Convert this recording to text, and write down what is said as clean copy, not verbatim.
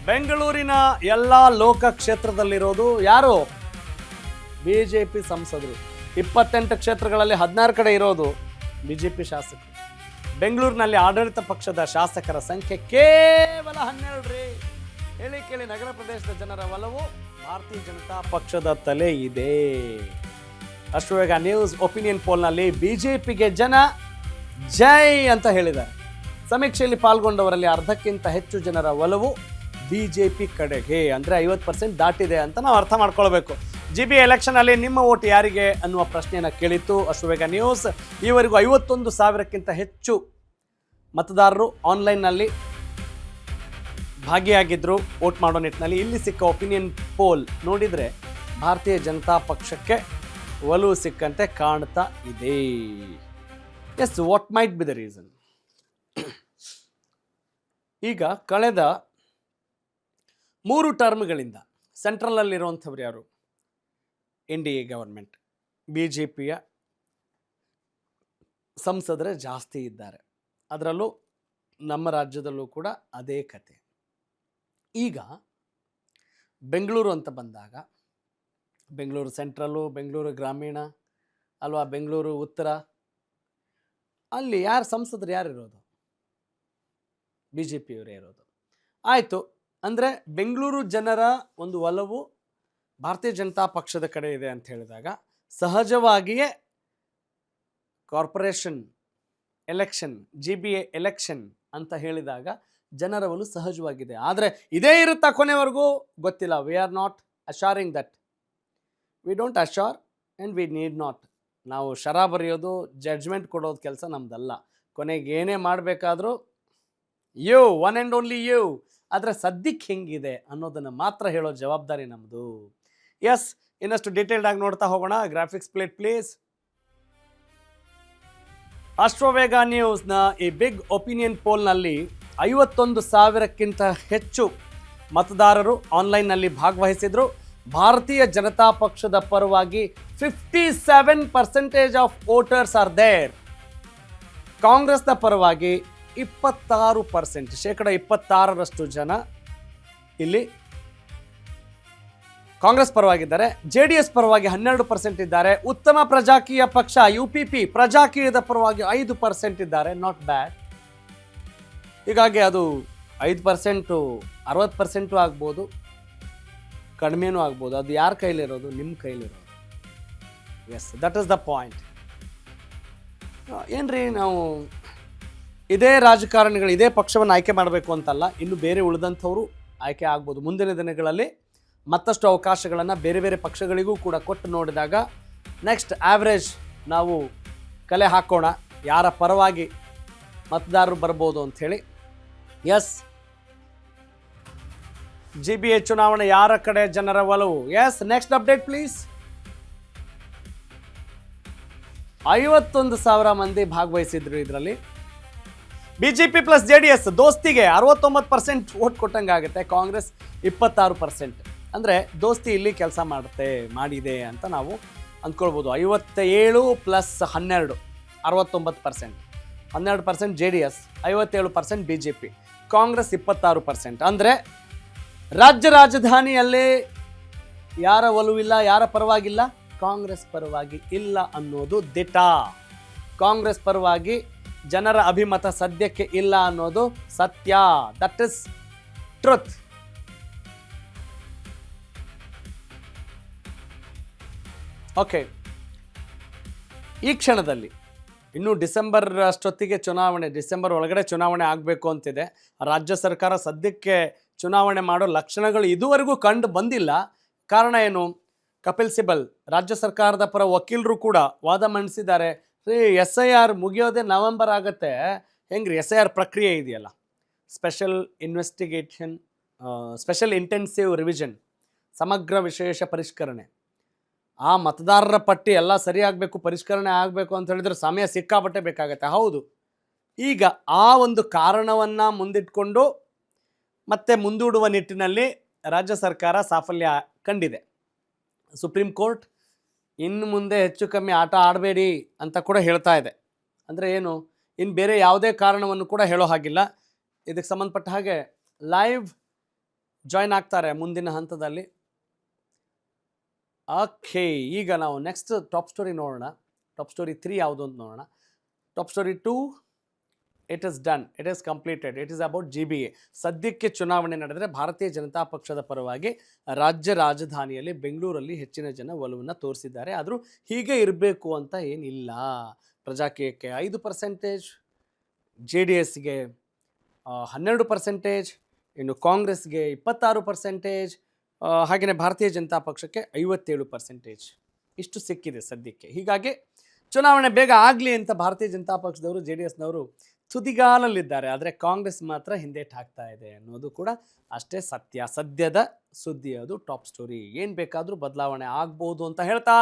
ಬೆಂಗಳೂರಿನ ಎಲ್ಲ ಲೋಕ ಕ್ಷೇತ್ರದಲ್ಲಿರೋದು ಯಾರು? ಬಿಜೆಪಿ ಸಂಸದರು. 28 ಕ್ಷೇತ್ರಗಳಲ್ಲಿ 16 ಕಡೆ ಇರೋದು ಬಿಜೆಪಿ ಶಾಸಕರು. ಬೆಂಗಳೂರಿನಲ್ಲಿ ಆಡಳಿತ ಪಕ್ಷದ ಶಾಸಕರ ಸಂಖ್ಯೆ ಕೇವಲ 12 ರೀ. ಹೇಳಿ ಕೇಳಿ, ನಗರ ಪ್ರದೇಶದ ಜನರ ಒಲವು ಭಾರತೀಯ ಜನತಾ ಪಕ್ಷದ ತಲೆ ಇದೆ. ಅಶ್ವವೇಗ ನ್ಯೂಸ್ ಒಪಿನಿಯನ್ ಪೋಲ್ನಲ್ಲಿ ಬಿಜೆಪಿಗೆ ಜನ ಜೈ ಅಂತ ಹೇಳಿದ್ದಾರೆ. ಸಮೀಕ್ಷೆಯಲ್ಲಿ ಪಾಲ್ಗೊಂಡವರಲ್ಲಿ ಅರ್ಧಕ್ಕಿಂತ ಹೆಚ್ಚು ಜನರ ಒಲವು ಬಿಜೆಪಿ ಕಡೆಗೆ, ಅಂದರೆ 50% ದಾಟಿದೆ ಅಂತ ನಾವು ಅರ್ಥ ಮಾಡ್ಕೊಳ್ಬೇಕು. GB ಎಲೆಕ್ಷನ್ ಅಲ್ಲಿ ನಿಮ್ಮ ಓಟ್ ಯಾರಿಗೆ ಅನ್ನುವ ಪ್ರಶ್ನೆಯನ್ನು ಕೇಳಿತ್ತು ಅಶ್ವವೇಗ ನ್ಯೂಸ್. ಈವರೆಗೂ 51,000ಕ್ಕಿಂತ ಹೆಚ್ಚು ಮತದಾರರು ಆನ್ಲೈನ್ನಲ್ಲಿ ಭಾಗಿಯಾಗಿದ್ದರು ವೋಟ್ ಮಾಡೋ ನಿಟ್ಟಿನಲ್ಲಿ. ಇಲ್ಲಿ ಸಿಕ್ಕ ಒಪಿನಿಯನ್ ಪೋಲ್ ನೋಡಿದರೆ ಭಾರತೀಯ ಜನತಾ ಪಕ್ಷಕ್ಕೆ ಒಲವು ಸಿಕ್ಕಂತೆ ಕಾಣ್ತಾ ಇದೆ. Yes, what might be the reason? ಈಗ ಕಳೆದ 3 ಟರ್ಮ್ಗಳಿಂದ ಸೆಂಟ್ರಲಲ್ಲಿರುವಂಥವ್ರು ಯಾರು? NDA government. BJPಯ ಸಂಸದರೇ ಜಾಸ್ತಿ ಇದ್ದಾರೆ. ಅದರಲ್ಲೂ ನಮ್ಮ ರಾಜ್ಯದಲ್ಲೂ ಕೂಡ ಅದೇ ಕತೆ. ಈಗ ಬೆಂಗಳೂರು ಅಂತ ಬಂದಾಗ ಬೆಂಗಳೂರು ಸೆಂಟ್ರಲ್ಲು, ಬೆಂಗಳೂರು ಗ್ರಾಮೀಣ ಅಲ್ವಾ, ಬೆಂಗಳೂರು ಉತ್ತರ, ಅಲ್ಲಿ ಯಾರು ಸಂಸದರು ಯಾರಿರೋದು? BJPಯವರೇ ಇರೋದು. ಆಯಿತು, ಅಂದರೆ ಬೆಂಗಳೂರು ಜನರ ಒಂದು ಒಲವು ಭಾರತೀಯ ಜನತಾ ಪಕ್ಷದ ಕಡೆ ಇದೆ ಅಂತ ಹೇಳಿದಾಗ ಸಹಜವಾಗಿಯೇ ಕಾರ್ಪೊರೇಷನ್ ಎಲೆಕ್ಷನ್, GBA ಎಲೆಕ್ಷನ್ ಅಂತ ಹೇಳಿದಾಗ ಜನರ ಒಲವು ಸಹಜವಾಗಿದೆ. ಆದರೆ ಇದೇ ಇರುತ್ತಾ ಕೊನೆವರೆಗೂ ಗೊತ್ತಿಲ್ಲ. We are not assuring that. We don't assure and we need not. ನಾವು ಶರ ಬರೆಯೋದು, ಜಡ್ಜ್ಮೆಂಟ್ ಕೊಡೋದು ಕೆಲಸ ನಮ್ದಲ್ಲ. ಕೊನೆಗೆ ಏನೇ ಮಾಡಬೇಕಾದ್ರೂ you, one and only you. ಆದರೆ ಸದ್ಯಕ್ಕೆ ಹೆಂಗಿದೆ ಅನ್ನೋದನ್ನು ಮಾತ್ರ ಹೇಳೋ ಜವಾಬ್ದಾರಿ ನಮ್ಮದು. ಎಸ್, ಇನ್ನಷ್ಟು ಡೀಟೇಲ್ಡ್ ಆಗಿ ನೋಡ್ತಾ ಹೋಗೋಣ. Graphics plate please. ಅಶ್ವವೇಗ ನ್ಯೂಸ್ನ ಈ ಬಿಗ್ ಒಪಿನಿಯನ್ ಪೋಲ್ನಲ್ಲಿ 51,000ಕ್ಕಿಂತ ಹೆಚ್ಚು ಮತದಾರರು ಆನ್ಲೈನ್ನಲ್ಲಿ ಭಾಗವಹಿಸಿದರು. ಭಾರತೀಯ ಜನತಾ ಪಕ್ಷದ ಪರವಾಗಿ 57% ಆಫ್ ವೋಟರ್ಸ್ ಆರ್ ದೇರ್. ಕಾಂಗ್ರೆಸ್ನ ಪರವಾಗಿ 26%, 26% ಜನ ಇಲ್ಲಿ ಕಾಂಗ್ರೆಸ್ ಪರವಾಗಿದ್ದಾರೆ. JDS ಪರವಾಗಿ 12% ಇದ್ದಾರೆ. ಉತ್ತಮ ಪ್ರಜಾಕೀಯ ಪಕ್ಷ UPP ಪ್ರಜಾಕೀಯದ ಪರವಾಗಿ 5% ಇದ್ದಾರೆ. Not bad. ಹೀಗಾಗಿ ಅದು 5% 60% ಆಗ್ಬೋದು, ಕಡಿಮೆನೂ ಆಗ್ಬೋದು. ಅದು ಯಾರ ಕೈಲಿರೋದು? ನಿಮ್ಮ ಕೈಲಿರೋದು. Yes, that is the point. ಏನ್ರಿ, ನಾವು ಇದೇ ರಾಜಕಾರಣಿಗಳು ಇದೇ ಪಕ್ಷವನ್ನು ಆಯ್ಕೆ ಮಾಡಬೇಕು ಅಂತಲ್ಲ, ಇನ್ನು ಬೇರೆ ಉಳಿದಂಥವರು ಆಯ್ಕೆ ಆಗ್ಬೋದು. ಮುಂದಿನ ದಿನಗಳಲ್ಲಿ ಮತ್ತಷ್ಟು ಅವಕಾಶಗಳನ್ನು ಬೇರೆ ಬೇರೆ ಪಕ್ಷಗಳಿಗೂ ಕೂಡ ಕೊಟ್ಟು ನೋಡಿದಾಗ ನೆಕ್ಸ್ಟ್ ಆವ್ರೇಜ್ ನಾವು ಕಲೆ ಹಾಕೋಣ, ಯಾರ ಪರವಾಗಿ ಮತದಾರರು ಬರ್ಬೋದು ಅಂಥೇಳಿ. ಎಸ್, GBA ಚುನಾವಣೆ ಯಾರ ಕಡೆ ಜನರ ಒಲವು? S, next update please. 51,000 ಮಂದಿ ಭಾಗವಹಿಸಿದ್ರು. ಇದರಲ್ಲಿ BJP ಪ್ಲಸ್ JDS ದೋಸ್ತಿಗೆ 69% ವೋಟ್ ಕೊಟ್ಟಂಗೆ ಆಗುತ್ತೆ. ಕಾಂಗ್ರೆಸ್ 26%. ಅಂದರೆ ದೋಸ್ತಿ ಇಲ್ಲಿ ಕೆಲಸ ಮಾಡಿದೆ ಅಂತ ನಾವು ಅಂದ್ಕೊಳ್ಬೋದು. 57 ಪ್ಲಸ್ 12 69%, 12% JDS, 57% BJP, ಕಾಂಗ್ರೆಸ್ 26%. ಅಂದರೆ ರಾಜ್ಯ ರಾಜಧಾನಿಯಲ್ಲೇ ಯಾರ ಒಲವಿಲ್ಲ, ಯಾರ ಪರವಾಗಿಲ್ಲ? ಕಾಂಗ್ರೆಸ್ ಪರವಾಗಿ ಇಲ್ಲ ಅನ್ನೋದು ದಿಟ. ಕಾಂಗ್ರೆಸ್ ಪರವಾಗಿ ಜನರ ಅಭಿಮತ ಸದ್ಯಕ್ಕೆ ಇಲ್ಲ ಅನ್ನೋದು ಸತ್ಯ. That is truth. ಓಕೆ, ಈ ಕ್ಷಣದಲ್ಲಿ ಇನ್ನು ಡಿಸೆಂಬರ್ ಅಷ್ಟೊತ್ತಿಗೆ ಚುನಾವಣೆ, ಡಿಸೆಂಬರ್ ಒಳಗಡೆ ಚುನಾವಣೆ ಆಗಬೇಕು ಅಂತಿದೆ. ರಾಜ್ಯ ಸರ್ಕಾರ ಸದ್ಯಕ್ಕೆ ಚುನಾವಣೆ ಮಾಡೋ ಲಕ್ಷಣಗಳು ಇದುವರೆಗೂ ಕಂಡು ಬಂದಿಲ್ಲ. ಕಾರಣ ಏನು? ಕಪಿಲ್ ಸಿಬಲ್ ರಾಜ್ಯ ಸರ್ಕಾರದ ಪರ ವಕೀಲರು ಕೂಡ ವಾದ ಮಂಡಿಸಿದ್ದಾರೆ. SIR ಮುಗಿಯೋದೇ ನವೆಂಬರ್ ಆಗುತ್ತೆ. ಹೆಂಗ್ರಿ SIR ಪ್ರಕ್ರಿಯೆ ಇದೆಯಲ್ಲ, ಸ್ಪೆಷಲ್ ಇಂಟೆನ್ಸಿವ್ ರಿವಿಷನ್, ಸಮಗ್ರ ವಿಶೇಷ ಪರಿಷ್ಕರಣೆ, ಆ ಮತದಾರರ ಪಟ್ಟಿ ಎಲ್ಲ ಸರಿ ಆಗಬೇಕು, ಪರಿಷ್ಕರಣೆ ಆಗಬೇಕು ಅಂತ ಹೇಳಿದ್ರೆ ಸಮಯ ಸಿಕ್ಕಾಪಟ್ಟೆ ಬೇಕಾಗತ್ತೆ. ಹೌದು, ಈಗ ಆ ಒಂದು ಕಾರಣವನ್ನು ಮುಂದಿಟ್ಕೊಂಡು ಮತ್ತೆ ಮುಂದೂಡುವ ನಿಟ್ಟಿನಲ್ಲಿ ರಾಜ್ಯ ಸರ್ಕಾರ ಸಾಫಲ್ಯ ಕಂಡಿದೆ. ಸುಪ್ರೀಂ ಕೋರ್ಟ್ ಇನ್ನು ಮುಂದೆ ಹೆಚ್ಚು ಕಮ್ಮಿ ಆಟ ಆಡಬೇಡಿ ಅಂತ ಕೂಡ ಹೇಳ್ತಾ ಇದೆ. ಅಂದರೆ ಏನು, ಇನ್ನು ಬೇರೆ ಯಾವುದೇ ಕಾರಣವನ್ನು ಕೂಡ ಹೇಳೋ ಹಾಗಿಲ್ಲ. ಇದಕ್ಕೆ ಸಂಬಂಧಪಟ್ಟ ಹಾಗೆ ಲೈವ್ ಜಾಯ್ನ್ ಆಗ್ತಾರೆ ಮುಂದಿನ ಹಂತದಲ್ಲಿ. ಓಕೆ, ಈಗ ನಾವು ನೆಕ್ಸ್ಟ್ ಟಾಪ್ ಸ್ಟೋರಿ ನೋಡೋಣ. ಟಾಪ್ ಸ್ಟೋರಿ 3 ಯಾವುದು ಅಂತ ನೋಡೋಣ. Top story 2, it is done, it is completed, it is about GBA. ಸದ್ಯಕ್ಕೆ ಚುನಾವಣೆ ನಡೆದರೆ ಭಾರತೀಯ ಜನತಾ ಪಕ್ಷದ ಪರವಾಗಿ ರಾಜ್ಯ ರಾಜಧಾನಿಯಲ್ಲಿ ಬೆಂಗಳೂರಲ್ಲಿ ಹೆಚ್ಚಿನ ಜನ ಒಲವನ್ನು ತೋರಿಸಿದ್ದಾರೆ. ಆದರೂ ಹೀಗೆ ಇರಬೇಕು ಅಂತ ಏನಿಲ್ಲ. ಪ್ರಜಾಕೀಯಕ್ಕೆ 5%, JDSಗೆ 12%, ಇನ್ನು ಕಾಂಗ್ರೆಸ್ಗೆ 26%, ಹಾಗೆಯೇ ಭಾರತೀಯ ಜನತಾ ಪಕ್ಷಕ್ಕೆ 57%. ಇಷ್ಟು ಸಿಕ್ಕಿದೆ ಸದ್ಯಕ್ಕೆ. ಹೀಗಾಗಿ ಚುನಾವಣೆ ಬೇಗ ಆಗಲಿ ಅಂತ ಭಾರತೀಯ ಜನತಾ ಪಕ್ಷದವರು, JDSನವರು ತುದಿಗಾಲಲ್ಲಿದ್ದಾರೆ. ಆದರೆ ಕಾಂಗ್ರೆಸ್ ಮಾತ್ರ ಹಿಂದೇಟು ಹಾಕ್ತಾ ಇದೆ ಅನ್ನೋದು ಕೂಡ ಅಷ್ಟೇ ಸತ್ಯ. ಸದ್ಯದ ಸುದ್ದಿ ಅದು. Top story. ಏನು ಬೇಕಾದರೂ ಬದಲಾವಣೆ ಆಗ್ಬೋದು ಅಂತ ಹೇಳ್ತಾ